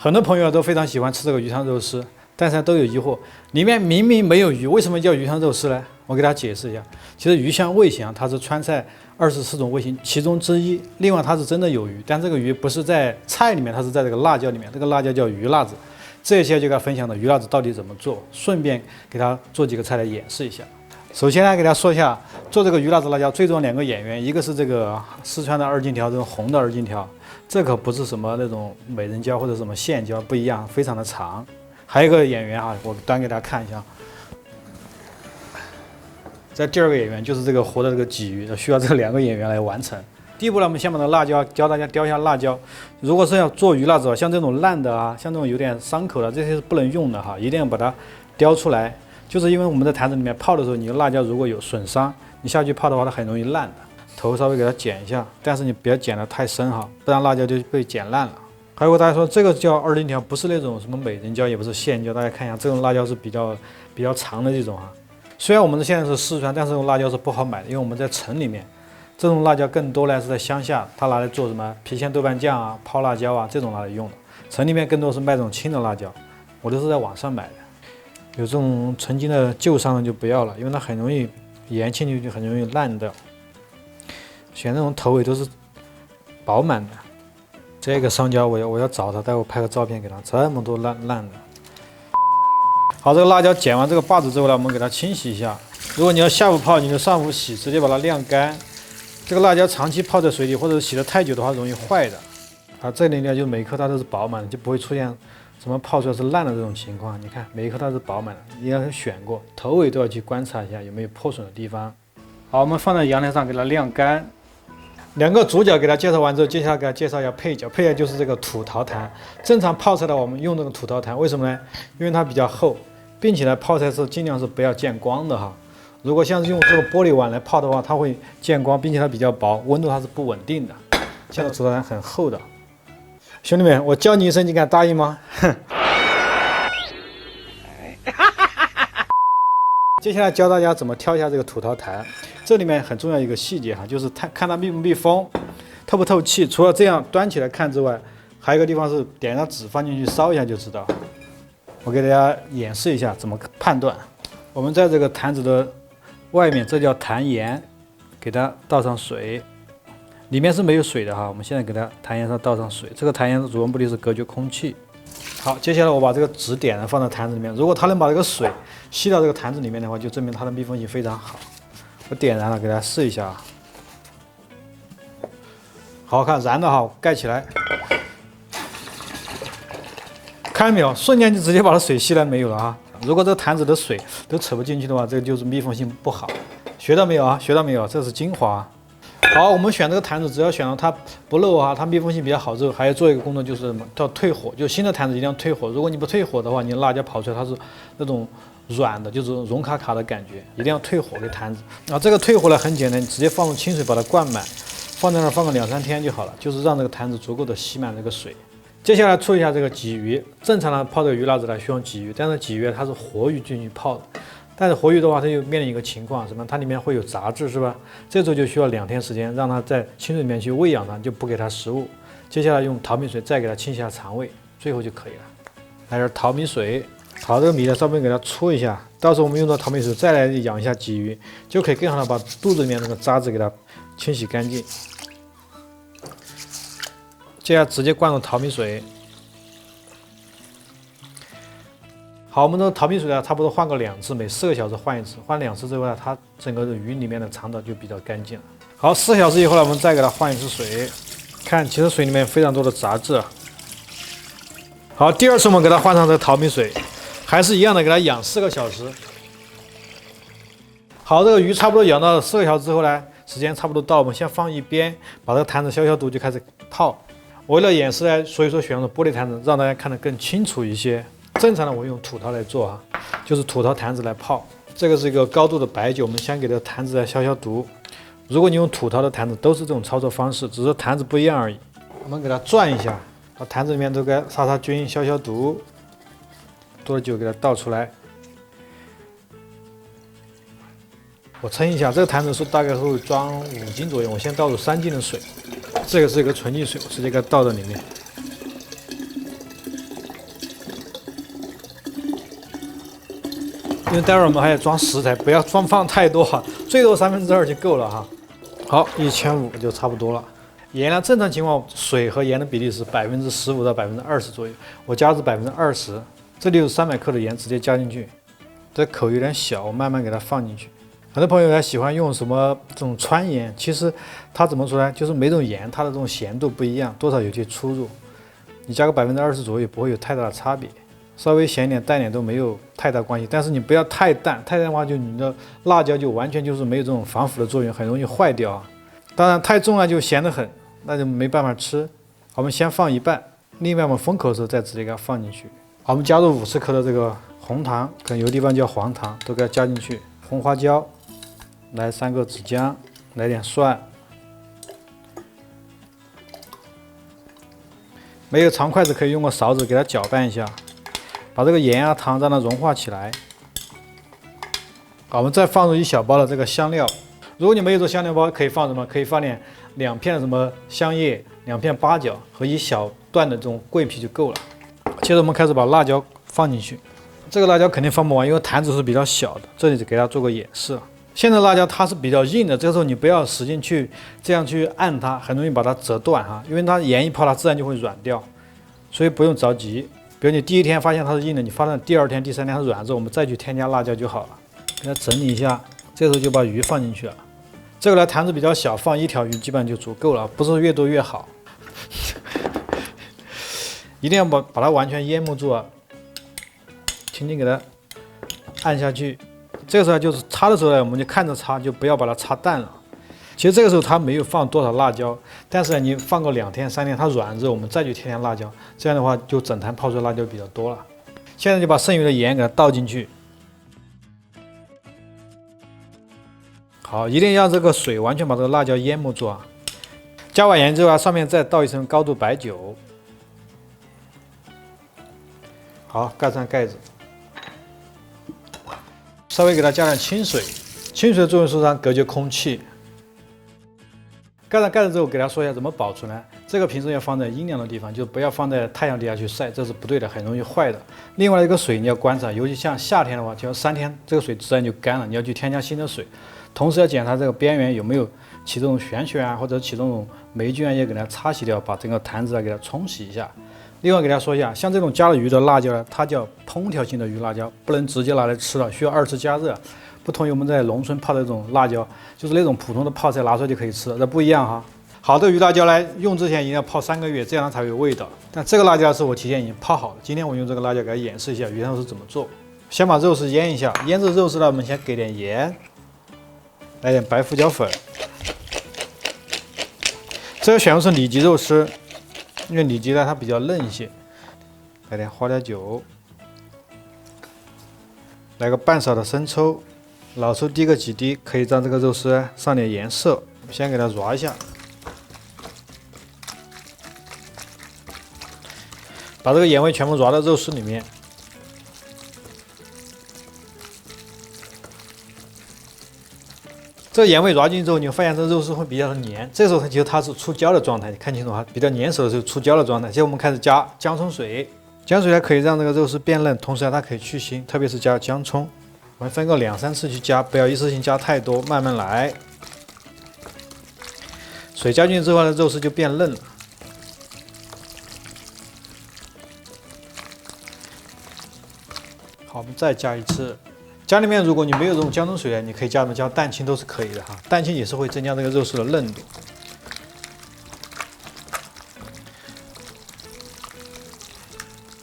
很多朋友都非常喜欢吃这个鱼汤肉丝，但是都有疑惑，里面明明没有鱼，为什么叫鱼汤肉丝呢？我给大家解释一下，其实鱼香味型它是川菜24种味型其中之一，另外它是真的有鱼，但这个鱼不是在菜里面，它是在这个辣椒里面，这个辣椒叫鱼辣子。这些就给大家分享的鱼辣子到底怎么做，顺便给大家做几个菜来演示一下。首先呢，给大家说一下做这个鱼辣子辣椒最重要2个演员，一个是这个四川的二荆条，这种红的二荆条，这可不是什么那种美人椒或者什么线椒，不一样，非常的长。还有一个演员啊，我端给大家看一下。在第2个演员就是这个活的这个鲫鱼，需要这2个演员来完成。第一步呢，我们先把这辣椒教大家雕一下辣椒。如果是要做鱼辣子，像这种烂的啊，像这种有点伤口的，这些是不能用的哈，一定要把它雕出来。就是因为我们在坛子里面泡的时候，你的辣椒如果有损伤，你下去泡的话，它很容易烂的。头稍微给它剪一下，但是你不要剪得太深哈，不然辣椒就被剪烂了。还有大家说这个叫二荆条，不是那种什么美人椒，也不是线椒，大家看一下，这种辣椒是比较长的这种哈。虽然我们现在是四川，但是这种辣椒是不好买的，因为我们在城里面，这种辣椒更多呢是在乡下，它拿来做什么郫县豆瓣酱啊、泡辣椒啊这种拿来用的。城里面更多是卖这种青的辣椒，我都是在网上买的。有这种曾经的旧伤的就不要了，因为它很容易盐进去就很容易烂掉。选那种头尾都是饱满的。这个商家我要找他，待会拍个照片给他，这么多烂的。好，这个辣椒剪完这个把子之后呢，我们给它清洗一下。如果你要下午泡，你就上午洗，直接把它晾干。这个辣椒长期泡在水里或者洗得太久的话，容易坏的。啊，这里呢就每一颗它都是饱满的，就不会出现什么泡出来是烂的这种情况。你看每一颗它是饱满的，你要选过，头尾都要去观察一下有没有破损的地方。好，我们放在阳台上给它晾干。2个主角给它介绍完之后，接下来给它介绍一下配角。配角就是这个土陶坛。正常泡菜的我们用这个土陶坛，为什么呢？因为它比较厚，并且呢泡菜是尽量是不要见光的哈。如果像是用这个玻璃碗来泡的话，它会见光，并且它比较薄，温度它是不稳定的。现在土陶坛很厚的。兄弟们，我教你一声，你敢答应吗？哼。接下来教大家怎么挑一下这个土陶坛，这里面很重要一个细节哈，就是看它密不密封，透不透气。除了这样端起来看之外，还有一个地方是点上纸放进去烧一下就知道。我给大家演示一下怎么判断。我们在这个坛子的外面，这叫坛沿，给它倒上水，里面是没有水的哈。我们现在给它坛沿上倒上水，这个坛沿的主要目的是隔绝空气。好，接下来我把这个纸点燃放在坛子里面，如果它能把这个水吸到这个坛子里面的话，就证明它的密封性非常好。我点燃了，给大家试一下啊。好看，燃的好，盖起来，看见没有？瞬间就直接把它水吸来没有了啊！如果这个坛子的水都扯不进去的话，这个就是密封性不好。学到没有啊？学到没有？这是精华。好，我们选这个坛子，只要选到它不漏啊，它密封性比较好之后，还要做一个工作，就是什么？叫退火。就新的坛子一定要退火。如果你不退火的话，你的辣椒跑出来它是那种软的，就是融卡卡的感觉，一定要退火给坛子。啊，这个退火呢很简单，你直接放入清水把它灌满，放在那儿放个2、3天就好了，就是让这个坛子足够的吸满这个水。接下来处理一下这个鲫鱼。正常的泡这个鱼辣子呢需要鲫鱼，但是鲫鱼它是活鱼进去泡的。但是活鱼的话，它又面临一个情况，什么？它里面会有杂质，是吧？这时候就需要2天时间，让它在清水里面去喂养它，就不给它食物。接下来用淘米水再给它清洗下肠胃，最后就可以了。来点淘米水，淘这个米呢稍微给它搓一下，到时候我们用到淘米水再来养一下鲫鱼，就可以更好的把肚子里面那个渣子给它清洗干净。接下来直接灌入淘米水。好，我们的淘米水呢，差不多换个2次，每4个小时换一次。换2次之后呢，它整个的鱼里面的肠道就比较干净了。好，4小时以后呢，我们再给它换一次水，看，其实水里面非常多的杂质。好，第2次我们给它换上这个淘米水，还是一样的，给它养4个小时。好，这个鱼差不多养到4个小时之后呢，时间差不多到，我们先放一边，把这个坛子消毒，就开始泡。为了演示呢，所以说选用的玻璃坛子，让大家看得更清楚一些。正常的我用土陶来做啊，就是土陶坛子来泡。这个是一个高度的白酒，我们先给这个坛子来消毒。如果你用土陶的坛子，都是这种操作方式，只是坛子不一样而已。我们给它转一下，把坛子里面都给杀菌、消毒。多的酒给它倒出来。我称一下，这个坛子是大概会装5斤左右，我先倒入3斤的水。这个是一个纯净水，我直接给它倒到里面。因为待会儿我们还要装食材，不要放太多哈，最多2/3就够了哈。好，1500就差不多了。盐量正常情况，水和盐的比例是15%到20%左右，我加是20%。这里有300克的盐，直接加进去。这口有点小，我慢慢给它放进去。很多朋友呢喜欢用什么这种川盐，其实它怎么说呢？就是每种盐它的这种咸度不一样，多少有些出入。你加个20%左右，不会有太大的差别。稍微咸点、淡点都没有太大关系，但是你不要太淡，太淡的话就你的辣椒就完全就是没有这种防腐的作用，很容易坏掉啊。当然太重了就咸得很，那就没办法吃。我们先放一半，另外我们封口的时候再直接给它放进去。好，我们加入50克的这个红糖，可能有的地方叫黄糖，都给它加进去。红花椒，来3个紫姜，来点蒜。没有长筷子可以用个勺子给它搅拌一下。把这个盐啊、糖让它融化起来。好，我们再放入1小包的这个香料。如果你没有做香料包，可以放什么？可以放点2片的什么香叶、2片八角和1小段的这种桂皮就够了。接着我们开始把辣椒放进去。这个辣椒肯定放不完，因为坛子是比较小的。这里就给大家做个演示。现在辣椒它是比较硬的，这个时候你不要使劲去这样去按它，很容易把它折断哈，因为它盐一泡它自然就会软掉，所以不用着急。比如你第1天发现它是硬的，你发现第2天、第3天它软之后，我们再去添加辣椒就好了。给它整理一下，这时候就把鱼放进去了。这个呢坛子比较小，放1条鱼基本上就足够了，不是越多越好。一定要把它完全淹没住啊，轻轻给它按下去。这个时候就是擦的时候呢，我们就看着擦，就不要把它擦淡了。其实这个时候它没有放多少辣椒，但是呢，你放个2天、3天，它软之后，我们再去添加辣椒，这样的话就整坛泡出来辣椒比较多了。现在就把剩余的盐给它倒进去。好，一定要这个水完全把这个辣椒淹没住啊！加完盐之后啊，上面再倒一层高度白酒。好，盖上盖子，稍微给它加点清水，清水的作用是让隔绝空气。盖上盖子之后，给大家说一下怎么保存呢？这个平时要放在阴凉的地方，就不要放在太阳底下去晒，这是不对的，很容易坏的。另外一个水你要观察，尤其像夏天的话，就要3天，这个水自然就干了，你要去添加新的水。同时要检查这个边缘有没有起这种旋旋啊，或者起这种霉菌啊，也给它擦洗掉，把整个坛子啊给它冲洗一下。另外给大家说一下，像这种加了鱼的辣椒呢，它叫烹调性的鱼辣椒，不能直接拿来吃了，需要2次加热。不同于我们在农村泡的这种辣椒，就是那种普通的泡菜拿出来就可以吃，这不一样哈。好的鱼辣椒呢，用之前一定要泡3个月，这样它才有味道。但这个辣椒是我提前已经泡好了，今天我用这个辣椒给它演示一下鱼汤是怎么做。先把肉丝腌一下，腌制肉丝呢，我们先给点盐，来点白胡椒粉。这个选用是里脊肉丝，因为里脊呢它比较嫩一些。来点花椒酒，来个半勺的生抽。老抽滴个几滴，可以让这个肉丝上点颜色。先给它揉一下，把这个盐味全部揉到肉丝里面。这个盐味揉进去之后，你会发现这肉丝会比较的黏，这时候它是出胶的状态，你看清楚哈，比较粘手的时候出胶的状态。接着我们开始加姜葱水，姜水呢可以让这个肉丝变嫩，同时呢它可以去腥，特别是加姜葱。我们分个2、3次去加，不要一次性加太多，慢慢来。水加进去之后呢，肉丝就变嫩了。好，我们再加一次。家里面如果你没有这种姜葱水呢，你可以加蛋清都是可以的哈，蛋清也是会增加这个肉丝的嫩度。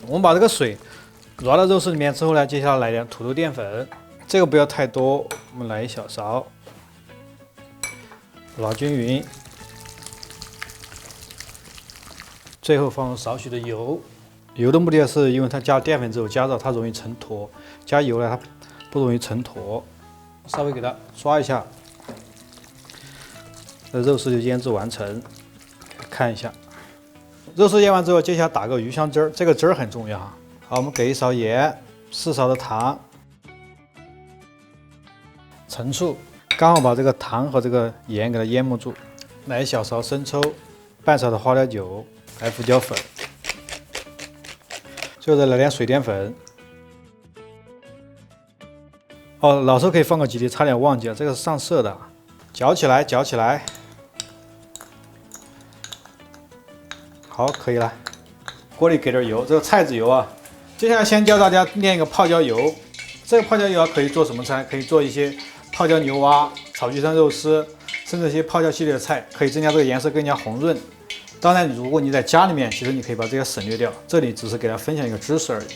我们把这个水揉到肉丝里面之后呢，接下来来点土豆淀粉。这个不要太多，我们来1小勺，揉均匀。最后放入少许的油，油的目的是因为它加了淀粉之后加热它容易成坨，加油呢它不容易成坨。稍微给它刷一下，这肉丝就腌制完成。看一下，肉丝腌完之后，接下来打个鱼香汁儿，这个汁儿很重要哈。好，我们给1勺盐，4勺的糖。陈醋，刚好把这个糖和这个盐给它淹没住。来1小勺生抽，半勺的花椒酒，白胡椒粉，最后再来点水淀粉。哦，老抽可以放个几滴，差点忘记了，这个是上色的。搅起来，搅起来。好，可以了。锅里给点油，这个菜籽油啊。接下来先教大家炼一个泡椒油。这个泡椒油啊，可以做什么菜？可以做一些泡椒牛蛙、炒鸡汤肉丝，甚至一些泡椒系列的菜，可以增加这个颜色更加红润。当然，如果你在家里面，其实你可以把这些省略掉，这里只是给大家分享一个知识而已。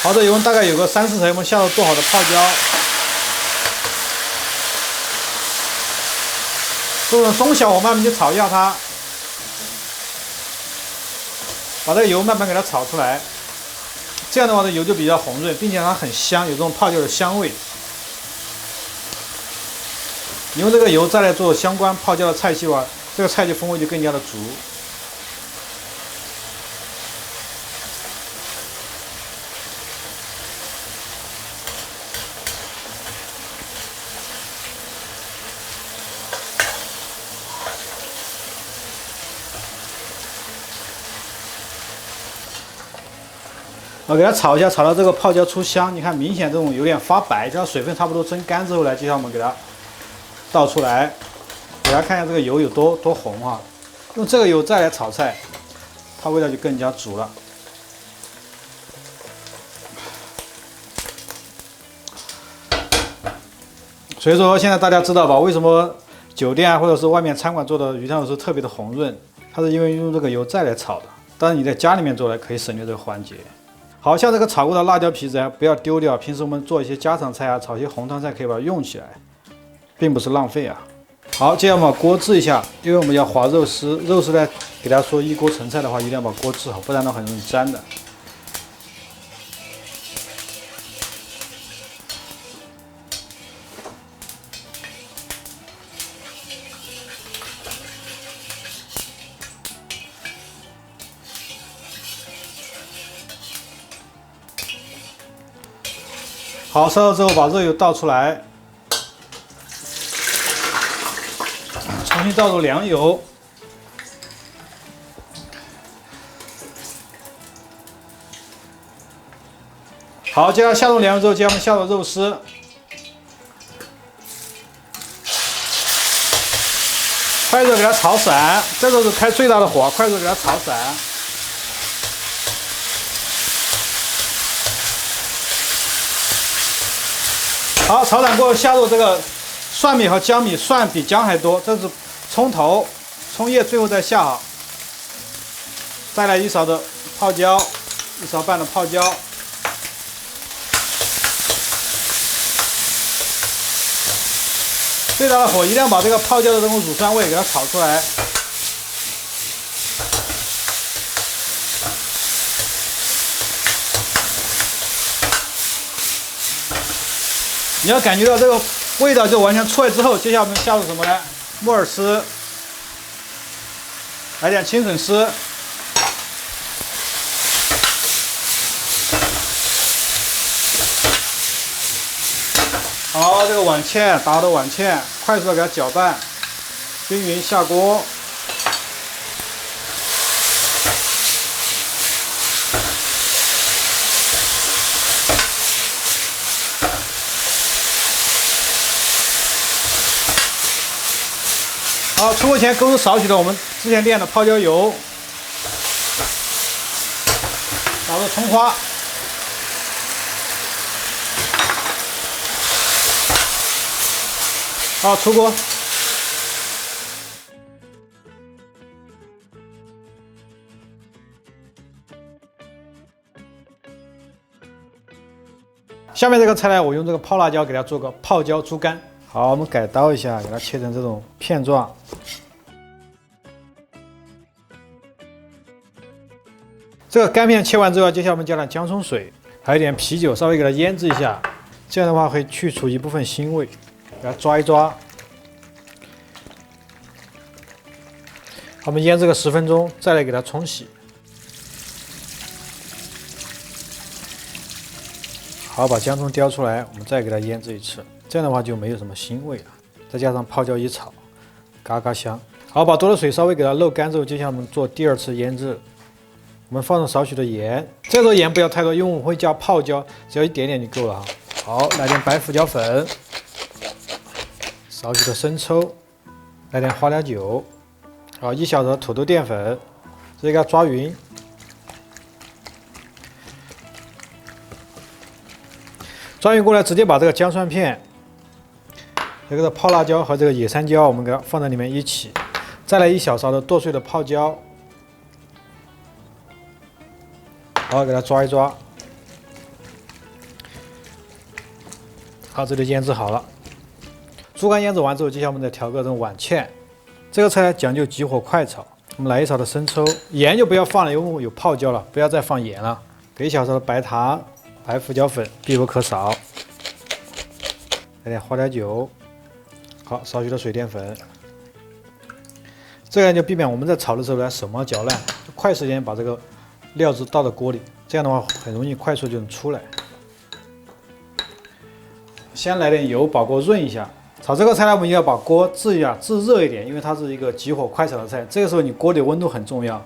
好的，油温大概有个3、4成，我们下入做好的泡椒。做成中小火慢慢去炒一下它，把这个油慢慢给它炒出来。这样的话，这油就比较红润，并且它很香，有这种泡椒的香味。你用这个油再来做相关泡椒的菜系的话，这个菜就风味就更加的足。我给它炒一下，炒到这个泡椒出香，你看明显这种有点发白，只要水分差不多蒸干之后呢，接下来我们给它倒出来，给大家看一下这个油有多红哈。用这个油再来炒菜，它味道就更加足了。所以说现在大家知道吧，为什么酒店啊或者是外面餐馆做的鱼汤肉丝特别的红润，它是因为用这个油再来炒的。当然你在家里面做呢，可以省略这个环节。好像这个炒过的辣椒皮子啊，不要丢掉。平时我们做一些家常菜啊，炒一些红汤菜，可以把它用起来，并不是浪费啊。好，接下来我们把锅治一下，因为我们要划肉丝。肉丝呢，给大家说一锅成菜的话，一定要把锅治好，不然呢很容易粘的。好，烧热之后把肉油倒出来，重新倒入凉油，好，接下来下入凉油之后，接下来我们下入肉丝，快速给它炒散，这时候是开最大的火，快速给它炒散。好，炒散过后下入这个蒜米和姜米，蒜比姜还多。这是葱头、葱叶，最后再下好。再来1勺的泡椒，1勺半的泡椒。最大的火一定要把这个泡椒的这种乳酸味给它炒出来。你要感觉到这个味道就完全出来之后，接下来我们下入什么呢？木耳丝，来点青笋丝，好，这个碗芡打好的碗芡，快速的给它搅拌，均匀下锅。好，出锅前勾出少许的我们之前炼的泡椒油，打入葱花，好，出锅。下面这个菜呢，我用这个泡辣椒给它做个泡椒猪肝。好，我们改刀一下，给它切成这种片状。这个干片切完之后，接下来我们加点姜葱水，还有一点啤酒，稍微给它腌制一下，这样的话会去除一部分腥味。给它抓一抓，我们腌制个10分钟，再来给它冲洗。好，把姜葱雕出来，我们再给它腌制一次。这样的话就没有什么腥味了，再加上泡椒一炒，嘎嘎香。好，把多的水稍微给它漏干之后，接下来我们做第2次腌制。我们放入少许的盐，这时候盐不要太多，因为我们会加泡椒，只要一点点就够了哈。好，来点白胡椒粉，少许的生抽，来点花雕酒，好，1小勺土豆淀粉，直接给它抓匀。抓匀过来，直接把这个姜蒜片、这个泡辣椒和这个野山椒，我们给它放在里面一起，再来1小勺的剁碎的泡椒，好，给它抓一抓。 好，这就腌制好了。猪肝腌制完之后，接下来我们再调个这种碗芡。这个菜讲究急火快炒，我们来1勺的生抽，盐就不要放了，因为有泡椒了，不要再放盐了。给1小勺的白糖、白胡椒粉必不可少。来点花雕酒，好，少许的水淀粉。这样就避免我们在炒的时候呢手忙脚乱，快时间把这个料汁倒到锅里，这样的话很容易快速就能出来。 先来点油，把锅润一下。炒这个菜呢，我们要把锅制热一点，因为它是一个急火快炒的菜。这个时候你锅里温度很重要。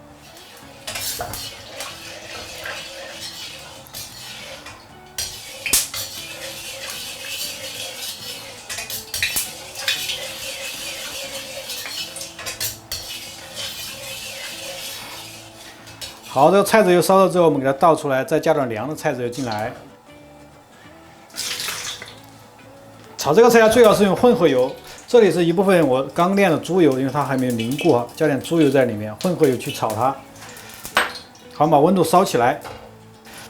好，这个菜籽油烧热之后，我们给它倒出来，再加点凉的菜籽油进来。 炒这个菜最好是用混合油，这里是一部分我刚炼的猪油，因为它还没有凝固啊，加点猪油在里面，混合油去炒它。好，把温度烧起来。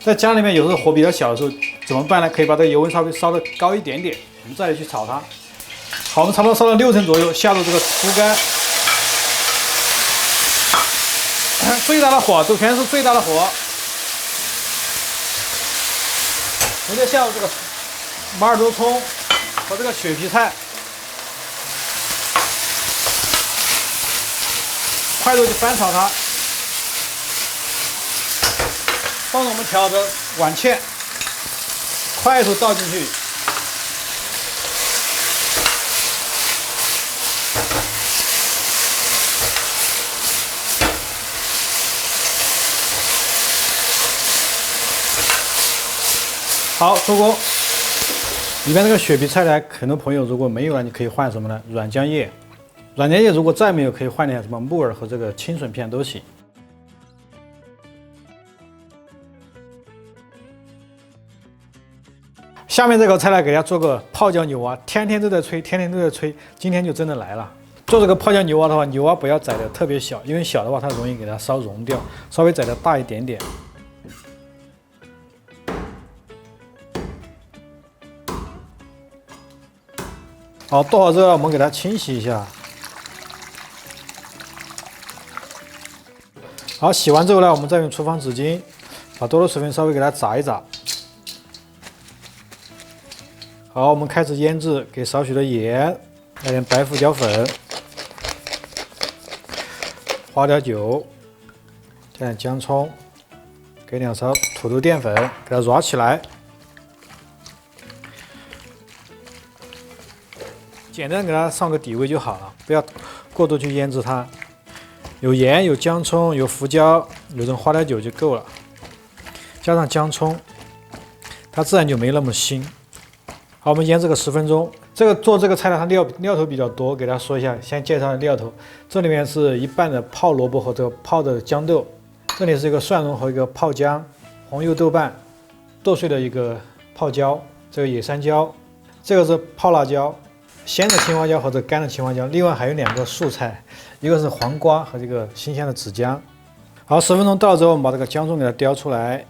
在家里面有时候火比较小的时候怎么办呢？可以把这个油温稍微烧得高一点点，我们再来去炒它。好，我们差不多烧到6成左右，下入这个猪肝，最大的火，都全是最大的火，直接下入这个马耳朵葱。 和这个雪皮菜，快速去翻炒它，放入我们调的碗芡，快速倒进去，好，出锅。 里面这个雪皮菜呢，很多朋友如果没有了，你可以换什么呢？软浆叶，软浆叶如果再没有，可以换点什么木耳和这个青笋片都行。下面这个菜呢，给大家做个泡椒牛蛙，天天都在吹，天天都在吹，今天就真的来了。做这个泡椒牛蛙的话，牛蛙不要宰的特别小，因为小的话它容易给它烧融掉，稍微宰的大一点点。 好，剁好之后我们给它清洗一下。好，洗完之后呢，我们再用厨房纸巾把多的水分稍微给它炸一炸。好，我们开始腌制，给少许的盐，来点白胡椒粉、花雕酒，加点姜葱，给2勺土豆淀粉，给它揉起来。 简单给它上个底味就好了，不要过多去腌制它。有盐、有姜葱、有胡椒、有这种花雕酒就够了，加上姜葱，它自然就没那么腥。好，我们腌制个10分钟。做这个菜呢，它料头比较多，给大家说一下，先介绍料头。这里面是一半的泡萝卜和这个泡的豇豆，这里是一个蒜蓉和一个泡姜，红油豆瓣，剁碎的一个泡椒，这个野山椒，这个是泡辣椒。 鲜的青花椒和这干的青花椒，另外还有2个素菜，一个是黄瓜和这个新鲜的紫姜。好，10分钟到了之后，我们把这个姜葱给它雕出来。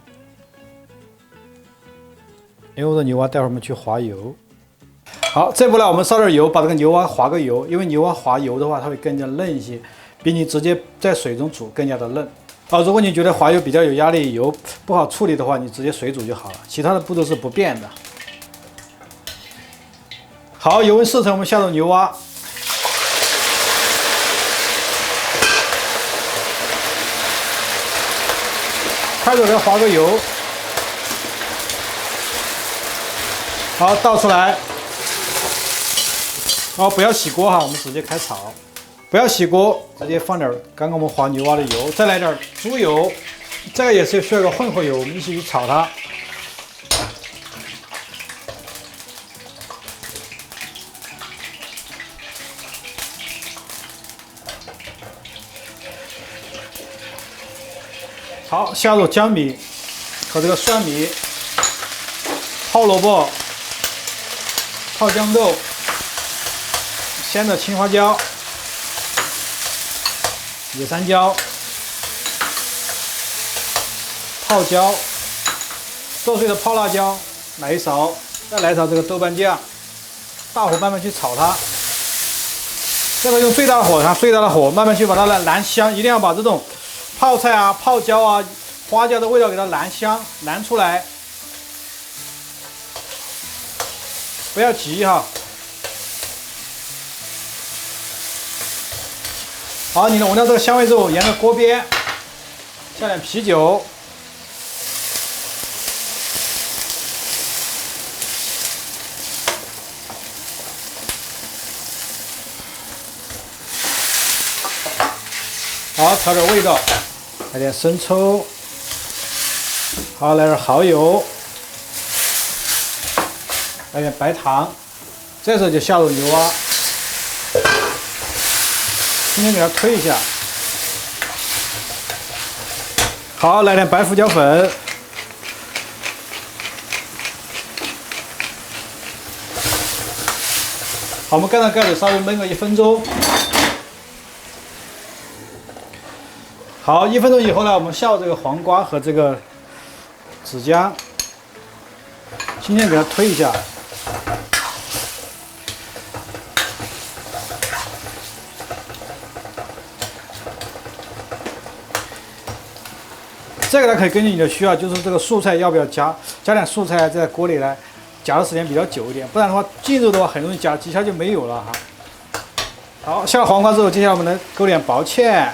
因为我的牛蛙待会儿我们去滑油。好，这步呢，我们烧点油，把这个牛蛙滑个油，因为牛蛙滑油的话，它会更加嫩一些，比你直接在水中煮更加的嫩。好，如果你觉得滑油比较有压力，油不好处理的话，你直接水煮就好了，其他的步骤是不变的。 好，油温4成，我们下入牛蛙，快速给它滑个油。好，倒出来。好，不要洗锅哈，我们直接开炒。不要洗锅，直接放点刚刚我们滑牛蛙的油，再来点猪油，这个也是需要个混合油，我们一起去炒它。好，下入姜米和这个蒜米、泡萝卜、泡豇豆、鲜的青花椒、野山椒、泡椒、剁碎的泡辣椒，来一勺，再来一勺这个豆瓣酱，大火慢慢去炒它。这个用最大的火，最大的火慢慢去把它燃香，一定要把这种泡菜啊、泡椒啊、花椒的味道给它燃香，燃出来。不要急哈。好，你能闻到这个香味之后，沿着锅边下点啤酒。好，调点味道，来点生抽，好，来点蚝油，来点白糖，这时候就下入牛蛙，今天给它推一下，好，来点白胡椒粉，好，我们盖上盖子，稍微焖个1分钟。好，1分钟以后呢，我们下入这个黄瓜和这个子姜，今天给它推一下。这个呢可以根据你的需要，就是这个素菜要不要加点素菜在锅里来夹的时间比较久一点，不然的话进肉的话很容易夹几下就没有了哈。好，下了黄瓜之后，接下来我们来勾点薄芡。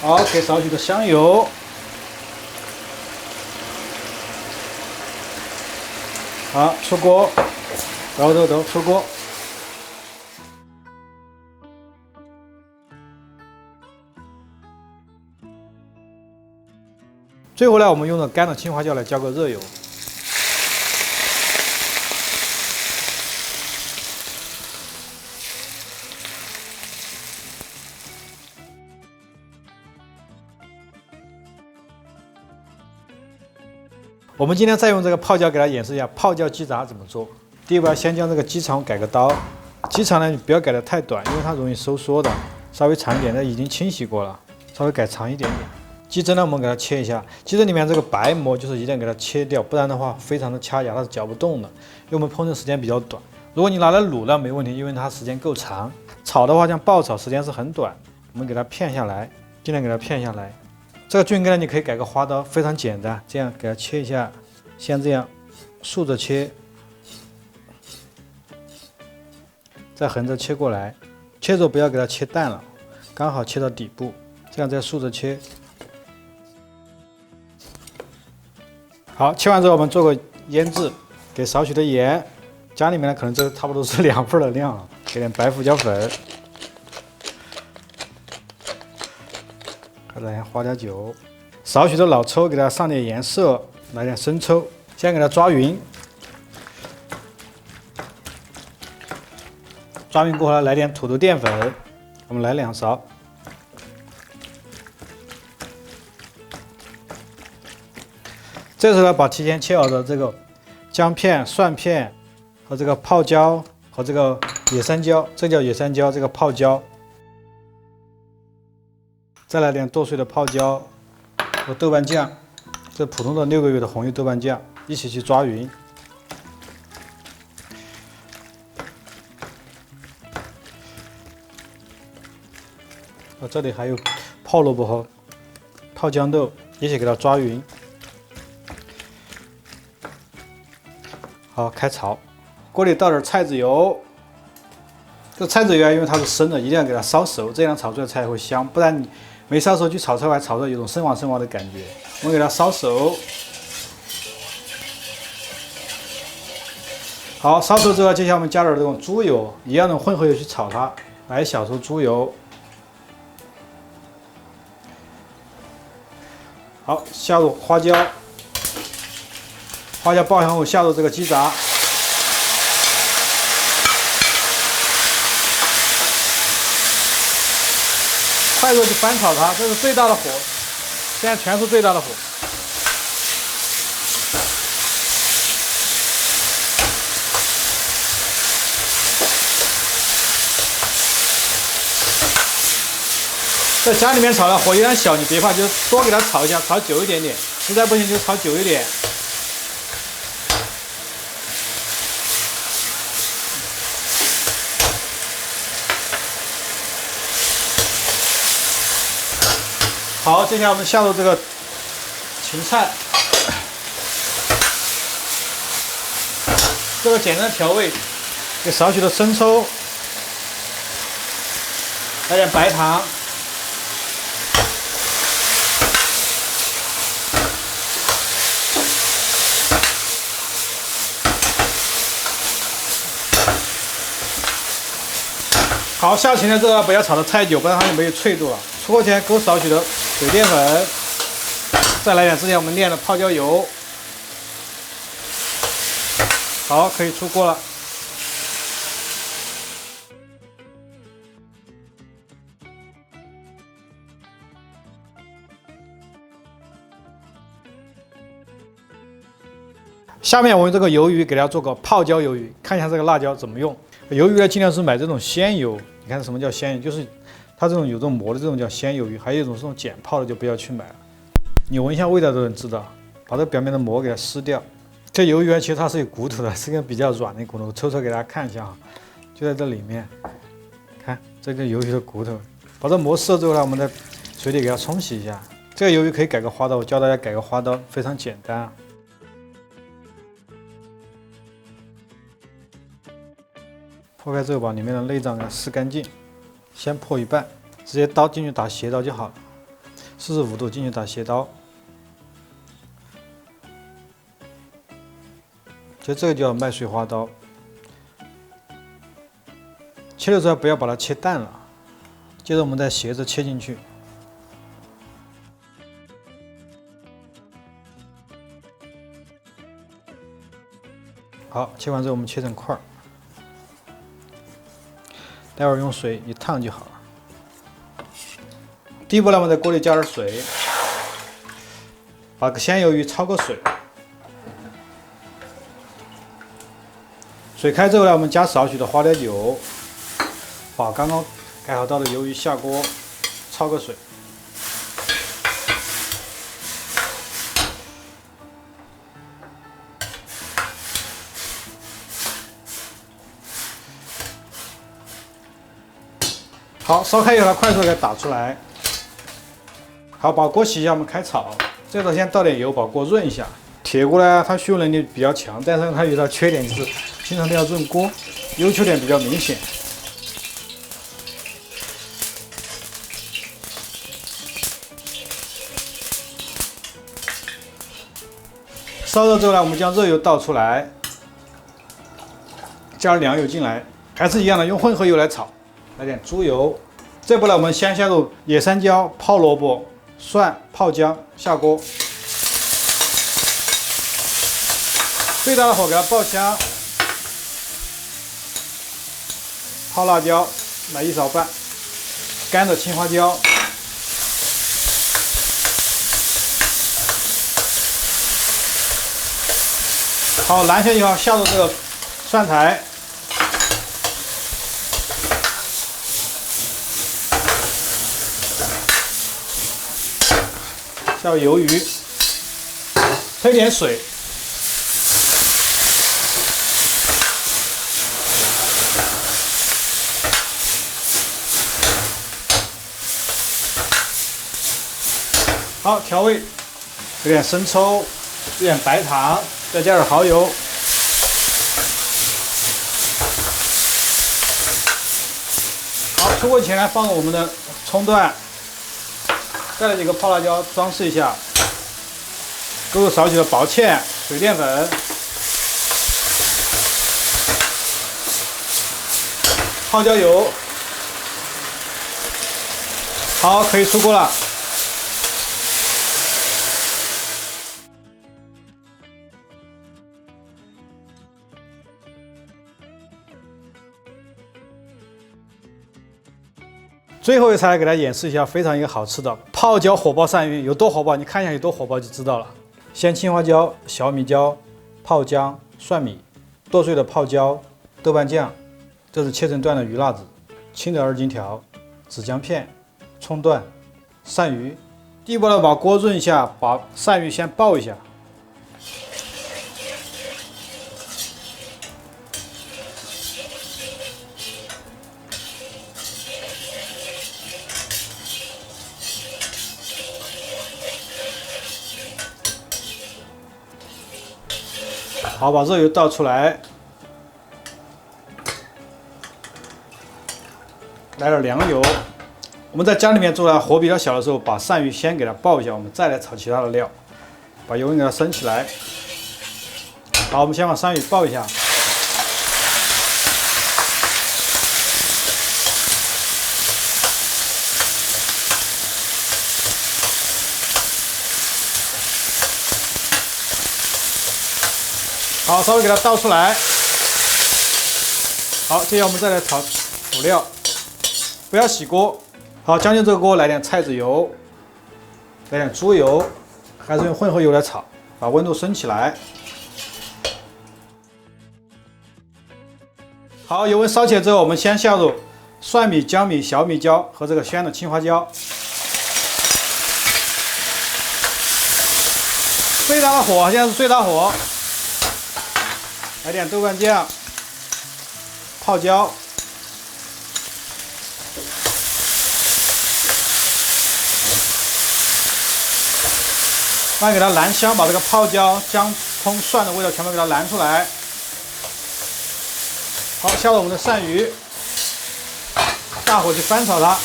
好，给少许的香油，好，出锅，抖，出锅。最后呢，我们用的干的青花椒来浇个热油。我们今天再用这个泡椒给大家演示一下泡椒鸡杂怎么做。第一步要先将这个鸡肠改个刀，鸡肠呢你不要改得太短，因为它容易收缩的，稍微长一点的已经清洗过了，稍微改长一点点。鸡胗呢我们给它切一下，鸡胗里面这个白膜就是一定要给它切掉，不然的话非常的掐牙，它是嚼不动的，因为我们烹饪时间比较短。如果你拿来卤呢没问题，因为它时间够长。炒的话像爆炒时间是很短，我们给它片下来，尽量给它片下来。这个菌根呢，你可以改个花刀，非常简单，这样给它切一下，先这样竖着切，再横着切过来，切的时候不要给它切淡了，刚好切到底部，这样再竖着切。好，切完之后我们做个腌制，给少许的盐，家里面呢可能这差不多是2份的量了，给点白胡椒粉。来点花椒酒，少许的老抽，给它上点颜色，来点生抽，先给它抓匀。抓匀过后来点土豆淀粉，我们来2勺。这时候呢，把提前切好的这个姜片、蒜片和这个泡椒和这个野山椒，这叫野山椒，这个泡椒。再来点剁碎的泡椒和豆瓣酱，这普通的6个月的红油豆瓣酱，一起去抓匀。这里还有泡萝卜和泡豇豆，一起给它抓匀。好，开炒，锅里倒点菜籽油。这菜籽油因为它是生的，一定要给它烧熟，这样炒出来菜会香，不然你没烧熟去炒出来，炒出来有种生滑的感觉。我们给它烧熟，好，烧熟之后，接下来我们加点这种猪油，一样的混合油去炒它，来1小勺猪油，好，下入花椒，花椒爆香后下入这个鸡杂，快速去翻炒它，这是最大的火，现在全是最大的火。在家里面炒的火有点小，你别怕，就多给它炒一下，炒久一点点，实在不行就炒久一点。好，接下来我们下入这个芹菜，这个简单的调味，给少许的生抽，来点白糖。好，下芹菜之后不要炒得太久，不然它就没有脆度了。出锅前勾少许的水淀粉，再来点之前我们炼的泡椒油。好，可以出锅了。下面我用这个鱿鱼给大家做个泡椒鱿鱼，看一下这个辣椒怎么用。鱿鱼呢，尽量是买这种鲜鱿。你看什么叫鲜鱿？就是它这种有这种膜的这种叫鲜鱿鱼，还有一种是这种碱泡的就不要去买了。你闻一下味道都能知道。把这表面的膜给它撕掉。这鱿鱼其实它是有骨头的，是个比较软的骨头。我抽出来给大家看一下啊，就在这里面。看这个鱿鱼的骨头。把这膜撕了之后呢，我们在水里给它冲洗一下。这个鱿鱼可以改个花刀，我教大家改个花刀，非常简单啊。破开之后，把里面的内脏给它撕干净，先破一半，直接刀进去打斜刀就好了，45度进去打斜刀。就这个叫麦穗花刀，切的时候不要把它切淡了，接着我们再斜着切进去。好，切完之后我们切成块儿。待会儿用水一烫就好了。第一步呢，我们在锅里加点水，把个鲜鱿鱼焯个水。水开之后呢，我们加少许的花雕酒，把刚刚改好刀的鱿鱼下锅焯个水。好，烧开以后呢，快速给它打出来。好，把锅洗一下，我们开炒。这时候先倒点油，把锅润一下。铁锅呢，它吸油能力比较强，但是它有点缺点，就是经常都要润锅，优缺点比较明显。烧热之后呢，我们将肉油倒出来，加凉油进来，还是一样的，用混合油来炒。来点猪油，这步呢，我们先下入野山椒、泡萝卜、蒜、泡姜，下锅，最大的火给它爆香，泡辣椒，来1勺半，干的青花椒，好，蓝下以后下入这个蒜苔。下入鱿鱼，推点水，好，调味，有点生抽，有点白糖，再加点蚝油。好，出锅前来放我们的葱段。再来几个泡辣椒装饰一下，勾入少许的薄芡、水淀粉，泡椒油，好，可以出锅了。最后一菜来给大家演示一下非常一个好吃的泡椒火爆鳝鱼，有多火爆？你看一下有多火爆就知道了。先青花椒、小米椒、泡姜、蒜米、剁碎的泡椒、豆瓣酱，这是切成段的鱼辣子、青的2荆条、子姜片、葱段、鳝鱼。第一步呢，把锅润一下，把鳝鱼先爆一下。好，把热油倒出来，来点凉油。我们在家里面做的火比较小的时候，把鳝鱼先给它爆一下，我们再来炒其他的料。把油温给它升起来。好，我们先把鳝鱼爆一下。好，稍微给它倒出来。好，接下来我们再来炒辅料，不要洗锅。好，将就这个锅来点菜籽油，来点猪油，还是用混合油来炒，把温度升起来。好，油温烧起来之后，我们先下入蒜米、姜米、小米椒和这个鲜的青花椒。最大的火，现在是最大火。来点豆瓣酱、泡椒，慢给它燃香，把这个泡椒、姜、葱、蒜的味道全部给它燃出来。好，下入我们的鳝鱼，大火去翻炒它。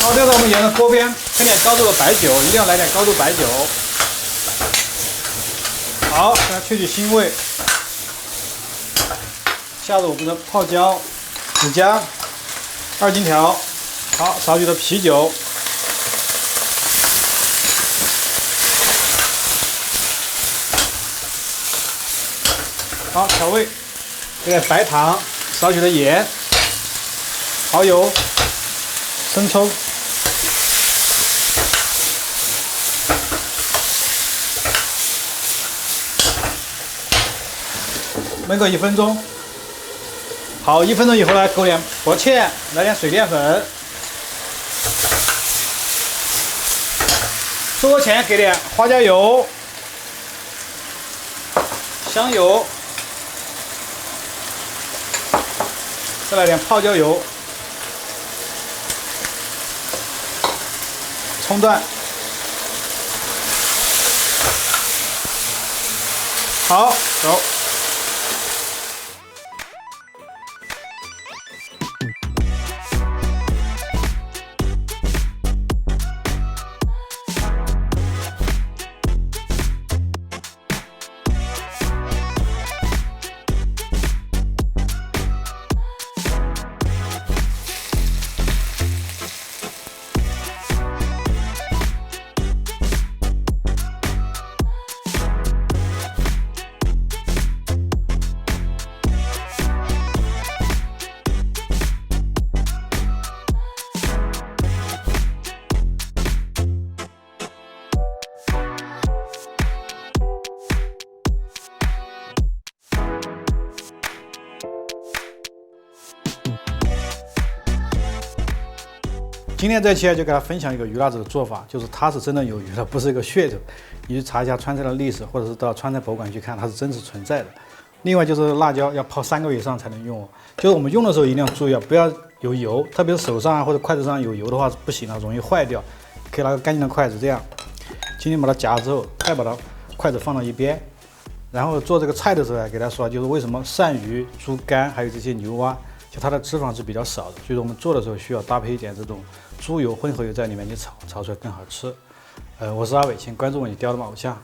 好，接着我们沿着锅边添点高度的白酒，一定要来点高度白酒。好，给它去腥味。下入我们的泡椒、子姜、2荆条，好，少许的啤酒，好，调味，给点白糖，少许的盐，蚝油，生抽。焖个1分钟。好，1分钟以后呢，勾点薄芡，来点水淀粉。出锅前给点花椒油、香油，再来点泡椒油、葱段。好，走。今天这期就给大家分享一个鱼辣子的做法，就是它是真的有鱼的，不是一个噱头。你去查一下川菜的历史，或者是到川菜博物馆去看，它是真实存在的。另外就是辣椒要泡3个月以上才能用哦，就是我们用的时候一定要注意啊，不要有油，特别是手上或者筷子上有油的话是不行的，容易坏掉。可以拿个干净的筷子，这样轻轻把它夹之后，再把它筷子放到一边。然后做这个菜的时候给大家说，就是为什么鳝鱼、猪肝还有这些牛蛙，就它的脂肪是比较少的，所以说我们做的时候需要搭配一点这种猪油、混合油在里面去炒，炒出来更好吃。我是阿伟，请关注我，你雕的嘛偶像。